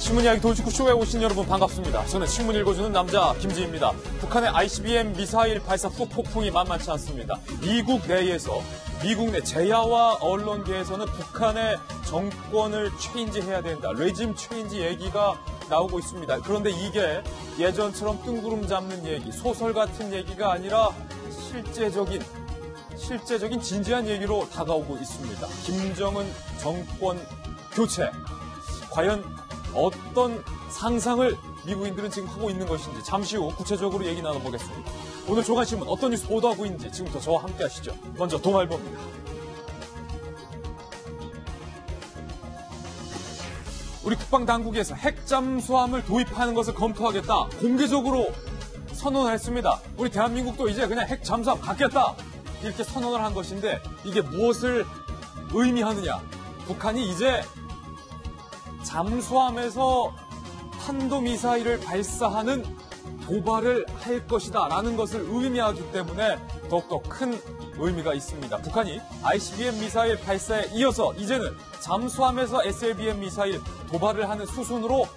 신문 이야기 돌직구쇼에 오신 여러분 반갑습니다. 저는 신문 읽어주는 남자 김지희입니다. 북한의 ICBM 미사일 발사 후 폭풍이 만만치 않습니다. 미국 내에서 미국 내 재야와 언론계에서는 북한의 정권을 체인지해야 된다. 레짐 체인지 얘기가 나오고 있습니다. 그런데 이게 예전처럼 뜬구름 잡는 얘기, 소설 같은 얘기가 아니라 실제적인 진지한 얘기로 다가오고 있습니다. 김정은 정권 교체. 과연 어떤 상상을 미국인들은 지금 하고 있는 것인지 잠시 후 구체적으로 얘기 나눠보겠습니다. 오늘 조간신문 어떤 뉴스 보도하고 있는지 지금부터 저와 함께 하시죠. 먼저 도말보입니다. 우리 국방당국에서 핵잠수함을 도입하는 것을 검토하겠다. 공개적으로 선언을 했습니다. 우리 대한민국도 이제 그냥 핵잠수함 갖겠다. 이렇게 선언을 한 것인데 이게 무엇을 의미하느냐. 북한이 이제 잠수함에서 탄도미사일을 발사하는 도발을 할 것이다 라는 것을 의미하기 때문에 더욱더 큰 의미가 있습니다. 북한이 ICBM 미사일 발사에 이어서 이제는 잠수함에서 SLBM 미사일 도발을 하는 수순으로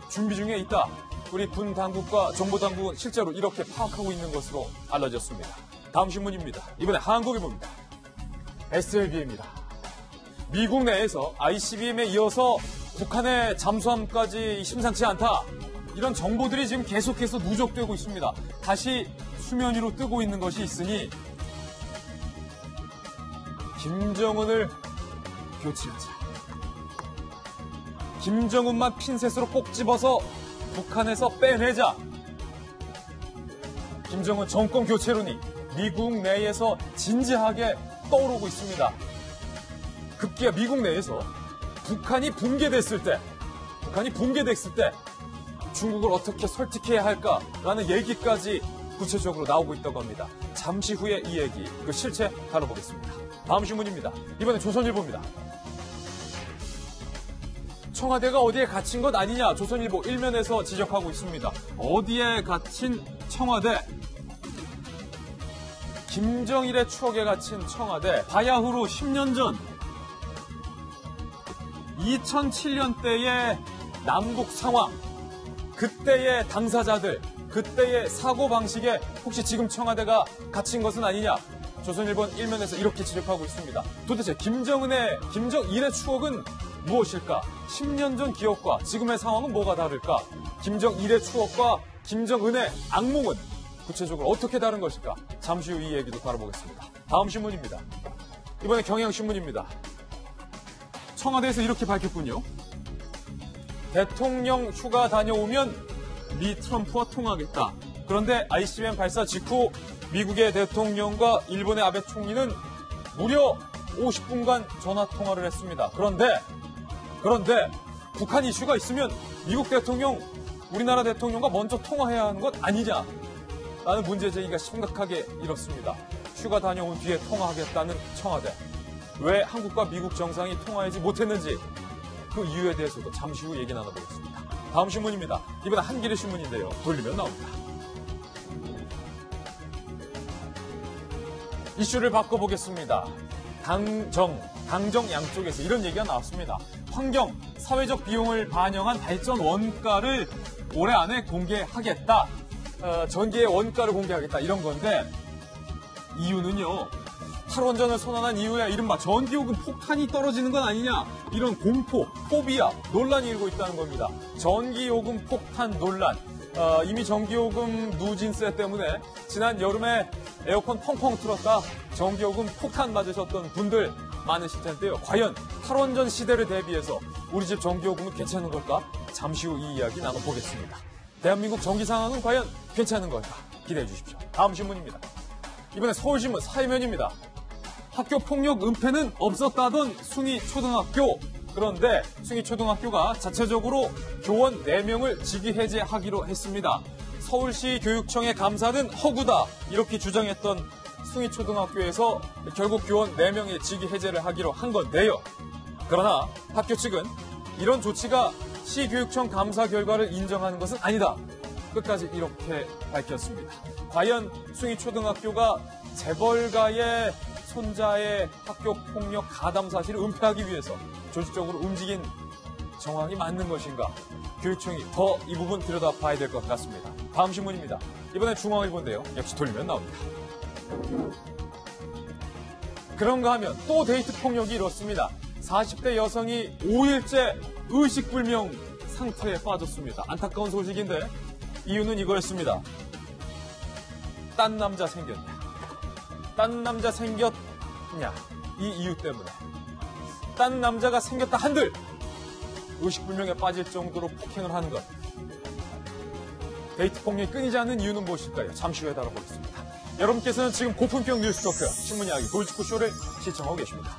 준비 중에 있다. 우리 군 당국과 정보 당국은 실제로 이렇게 파악하고 있는 것으로 알려졌습니다. 다음 신문입니다. 이번에 한국일보입니다. SLBM입니다. 미국 내에서 ICBM에 이어서 북한의 잠수함까지 심상치 않다. 이런 정보들이 지금 계속해서 누적되고 있습니다. 다시 수면 위로 뜨고 있는 것이 있으니 김정은을 교체하자. 김정은만 핀셋으로 꼭 집어서 북한에서 빼내자. 김정은 정권 교체론이 미국 내에서 진지하게 떠오르고 있습니다. 급기야 미국 내에서 북한이 붕괴됐을 때 중국을 어떻게 설득해야 할까라는 얘기까지 구체적으로 나오고 있다고 합니다. 잠시 후에 이 얘기, 그 실체 다뤄보겠습니다. 다음 신문입니다. 이번엔 조선일보입니다. 청와대가 어디에 갇힌 것 아니냐, 조선일보 일면에서 지적하고 있습니다. 어디에 갇힌 청와대? 김정일의 추억에 갇힌 청와대. 바야흐로 10년 전 2007년 때의 남북 상황, 그때의 당사자들, 그때의 사고방식에 혹시 지금 청와대가 갇힌 것은 아니냐? 조선일보 일면에서 이렇게 지적하고 있습니다. 도대체 김정일의 추억은 무엇일까? 10년 전 기억과 지금의 상황은 뭐가 다를까? 김정일의 추억과 김정은의 악몽은 구체적으로 어떻게 다른 것일까? 잠시 후 이 얘기도 다뤄보겠습니다. 다음 신문입니다. 이번에 경향신문입니다. 청와대에서 이렇게 밝혔군요. 대통령 휴가 다녀오면 미 트럼프와 통화하겠다. 그런데 ICBM 발사 직후 미국의 대통령과 일본의 아베 총리는 무려 50분간 전화통화를 했습니다. 그런데 북한 이슈가 있으면 미국 대통령, 우리나라 대통령과 먼저 통화해야 하는 것 아니냐? 라는 문제 제기가 심각하게 일었습니다. 휴가 다녀온 뒤에 통화하겠다는 청와대. 왜 한국과 미국 정상이 통화하지 못했는지 그 이유에 대해서도 잠시 후 얘기 나눠보겠습니다. 다음 신문입니다. 이번엔 한겨레 신문인데요. 돌리면 나옵니다. 이슈를 바꿔보겠습니다. 당정 양쪽에서 이런 얘기가 나왔습니다. 환경, 사회적 비용을 반영한 발전 원가를 올해 안에 공개하겠다. 전기의 원가를 공개하겠다. 이런 건데 이유는요. 탈원전을 선언한 이후에 이른바 전기요금 폭탄이 떨어지는 건 아니냐, 이런 공포, 포비아 논란이 일고 있다는 겁니다. 전기요금 폭탄 논란. 이미 전기요금 누진세 때문에 지난 여름에 에어컨 펑펑 틀었다 전기요금 폭탄 맞으셨던 분들 많으실 텐데요. 과연 탈원전 시대를 대비해서 우리 집 전기요금은 괜찮은 걸까? 잠시 후 이 이야기 나눠보겠습니다. 대한민국 전기 상황은 과연 괜찮은 걸까? 기대해 주십시오. 다음 신문입니다. 이번에 서울신문 사회면입니다. 학교폭력 은폐는 없었다던 숭이초등학교. 그런데 숭이초등학교가 자체적으로 교원 4명을 직위 해제하기로 했습니다. 서울시 교육청의 감사는 허구다 이렇게 주장했던 숭이초등학교에서 결국 교원 4명의 직위 해제를 하기로 한 건데요. 그러나 학교 측은 이런 조치가 시교육청 감사 결과를 인정하는 것은 아니다. 끝까지 이렇게 밝혔습니다. 과연 숭이초등학교가 재벌가의 손자의 학교폭력 가담 사실을 은폐하기 위해서 조직적으로 움직인 정황이 맞는 것인가? 교육청이 더 이 부분 들여다봐야 될 것 같습니다. 다음 신문입니다. 이번엔 중앙일보인데요. 역시 돌리면 나옵니다. 그런가 하면 또 데이트 폭력이 이렇습니다. 40대 여성이 5일째 의식불명 상태에 빠졌습니다. 안타까운 소식인데 이유는 이거였습니다. 딴 남자 생겼냐? 딴 남자 생겼냐? 이 이유 때문에 딴 남자가 생겼다 한들 의식불명에 빠질 정도로 폭행을 하는 것. 데이트 폭력이 끊이지 않는 이유는 무엇일까요? 잠시 후에 다뤄보겠습니다. 여러분께서는 지금 고품격 뉴스토크 신문 이야기 돌직구쇼를 시청하고 계십니다.